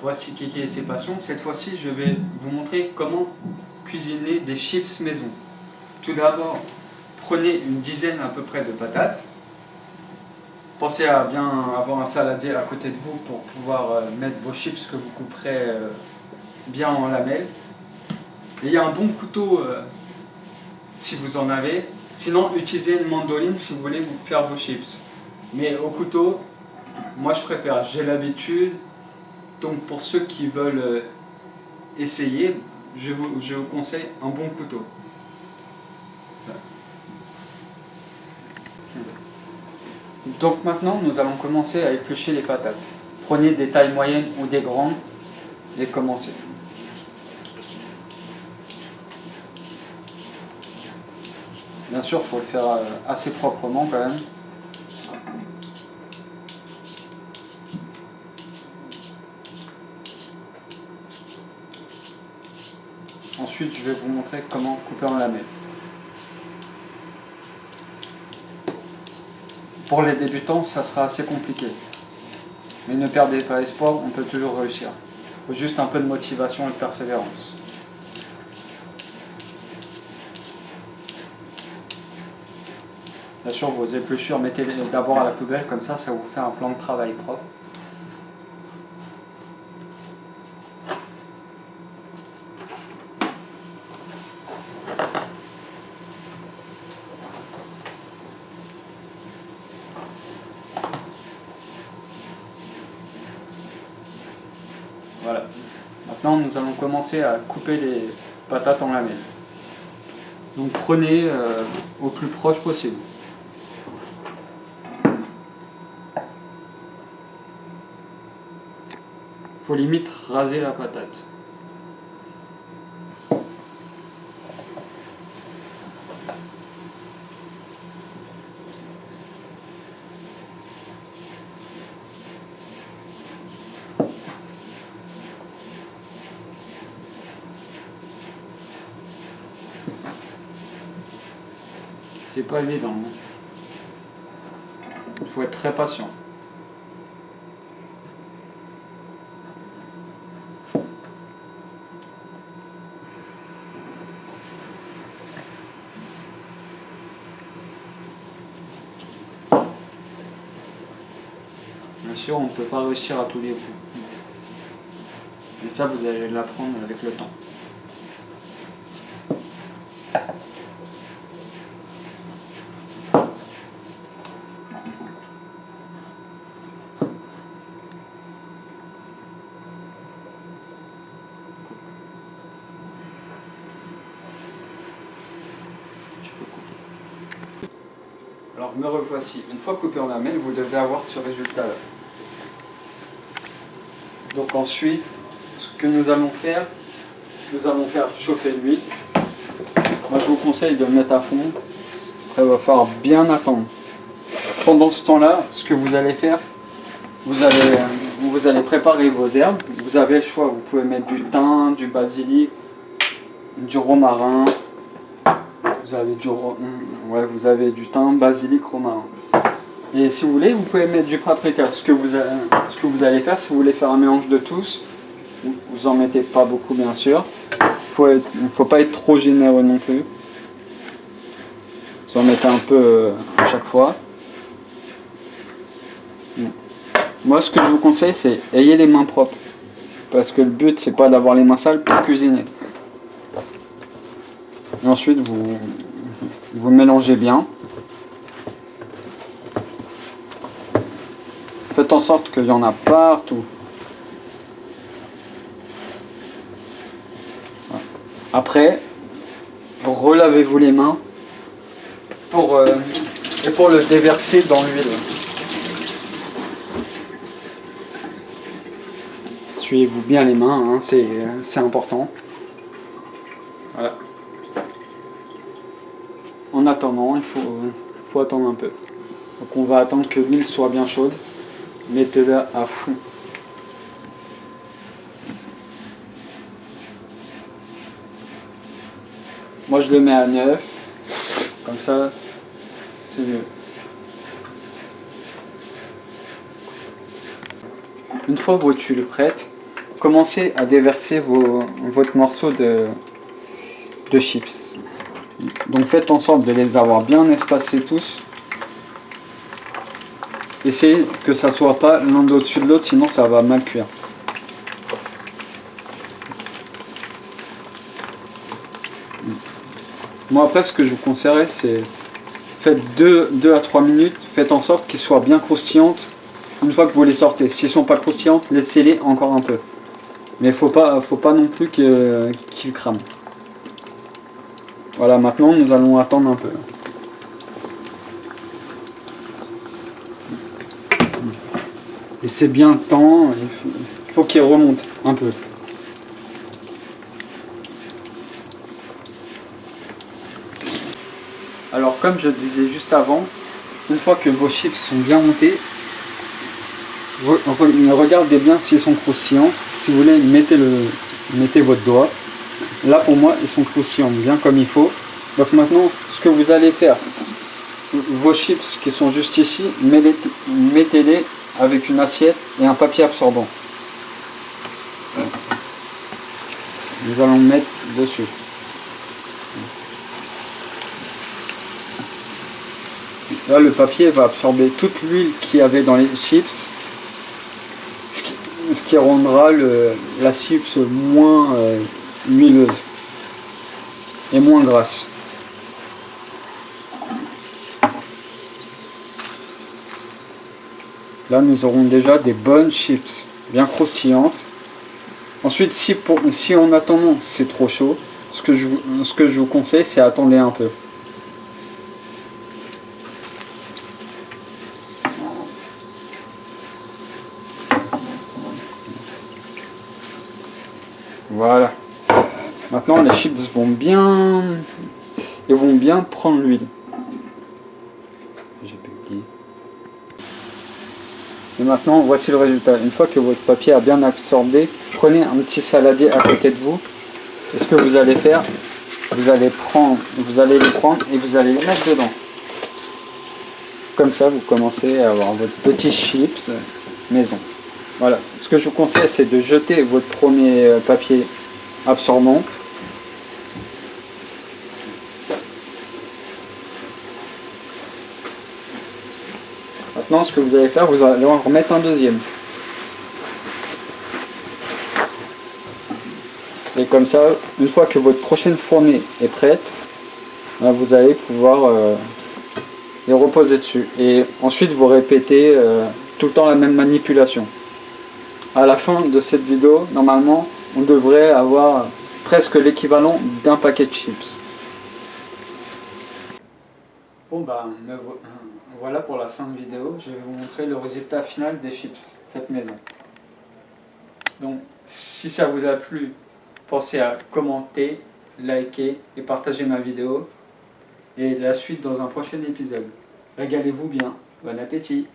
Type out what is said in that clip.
voici Kiki et ses passions. Cette fois-ci, je vais vous montrer comment cuisiner des chips maison. Tout d'abord, prenez une dizaine à peu près de patates. Pensez à bien avoir un saladier à côté de vous pour pouvoir mettre vos chips que vous couperez bien en lamelles. Et il y a un bon couteau si vous en avez. Sinon, utilisez une mandoline si vous voulez vous faire vos chips. Mais au couteau, moi je préfère, j'ai l'habitude. Donc pour ceux qui veulent essayer, je vous conseille un bon couteau. Donc maintenant, nous allons commencer à éplucher les patates. Prenez des tailles moyennes ou des grandes et commencez. Bien sûr, il faut le faire assez proprement quand même. Ensuite, je vais vous montrer comment couper en lamelles. Pour les débutants, ça sera assez compliqué. Mais ne perdez pas espoir, on peut toujours réussir. Il faut juste un peu de motivation et de persévérance. Bien sûr, vos épluchures, mettez-les d'abord à la poubelle, comme ça vous fait un plan de travail propre. Voilà. Maintenant, nous allons commencer à couper les patates en lamelles. Donc prenez au plus proche possible. Il faut limite raser la patate. C'est pas évident. Il faut être très patient. Bien sûr, on ne peut pas réussir à tous les coups. Mais ça, vous allez l'apprendre avec le temps. Alors me revoici. Une fois coupé en lamelles, vous devez avoir ce résultat-là. Donc ensuite, ce que nous allons faire chauffer l'huile. Moi je vous conseille de le mettre à fond. Après il va falloir bien attendre. Pendant ce temps-là, ce que vous allez faire, vous allez préparer vos herbes. Vous avez le choix, vous pouvez mettre du thym, du basilic, du romarin. Vous avez du thym, basilic, romarin. Et si vous voulez, vous pouvez mettre du paprika. Ce que vous allez faire, si vous voulez faire un mélange de tous, vous en mettez pas beaucoup bien sûr. Il ne faut pas être trop généreux non plus. Vous en mettez un peu à chaque fois. Moi, ce que je vous conseille, c'est ayez les mains propres. Parce que le but, c'est pas d'avoir les mains sales pour cuisiner. Et ensuite, vous mélangez bien. Faites en sorte qu'il y en a partout. Après, relavez-vous les mains pour le déverser dans l'huile. Essuyez-vous bien les mains, hein, c'est important. Voilà. En attendant, il faut attendre un peu. Donc on va attendre que l'huile soit bien chaude. Mettez-la à fond. Moi je le mets à 9. Comme ça, c'est mieux. Une fois votre huile prête, commencez à déverser votre morceau de chips. Donc faites en sorte de les avoir bien espacés tous. Essayez que ça soit pas l'un au-dessus de l'autre, sinon ça va mal cuire. Moi après ce que je vous conseillerais c'est faites 2 à 3 minutes, faites en sorte qu'ils soient bien croustillantes une fois que vous les sortez. S'ils sont pas croustillantes, laissez-les encore un peu. Mais faut pas non plus qu'ils crament. Voilà, maintenant nous allons attendre un peu. Et c'est bien le temps, il faut qu'il remonte un peu. Alors comme je disais juste avant, une fois que vos chips sont bien montés, regardez bien s'ils sont croustillants. Si vous voulez, mettez votre doigt. Là pour moi ils sont croustillants, bien comme il faut. Donc maintenant ce que vous allez faire, vos chips qui sont juste ici, mettez-les avec une assiette et un papier absorbant. Nous allons mettre dessus. Là le papier va absorber toute l'huile qu'il y avait dans les chips, ce qui rendra la chips moins huileuse et moins grasse. Là nous aurons déjà des bonnes chips bien croustillantes. Ensuite si en attendant c'est trop chaud, ce que je vous conseille c'est attendre un peu. Voilà. Maintenant les chips vont bien prendre l'huile. Et maintenant voici le résultat. Une fois que votre papier a bien absorbé, prenez un petit saladier à côté de vous. Et ce que vous allez faire, vous allez les prendre et vous allez les mettre dedans. Comme ça vous commencez à avoir votre petit chips maison. Voilà, ce que je vous conseille c'est de jeter votre premier papier absorbant. Maintenant ce que vous allez faire, vous allez en remettre un deuxième. Et comme ça, une fois que votre prochaine fournée est prête, vous allez pouvoir les reposer dessus. Et ensuite vous répétez tout le temps la même manipulation. À la fin de cette vidéo, normalement, on devrait avoir presque l'équivalent d'un paquet de chips. Bon bah, voilà pour la fin de vidéo. Je vais vous montrer le résultat final des chips faites maison. Donc, si ça vous a plu, pensez à commenter, liker et partager ma vidéo. Et la suite dans un prochain épisode. Régalez-vous bien. Bon appétit!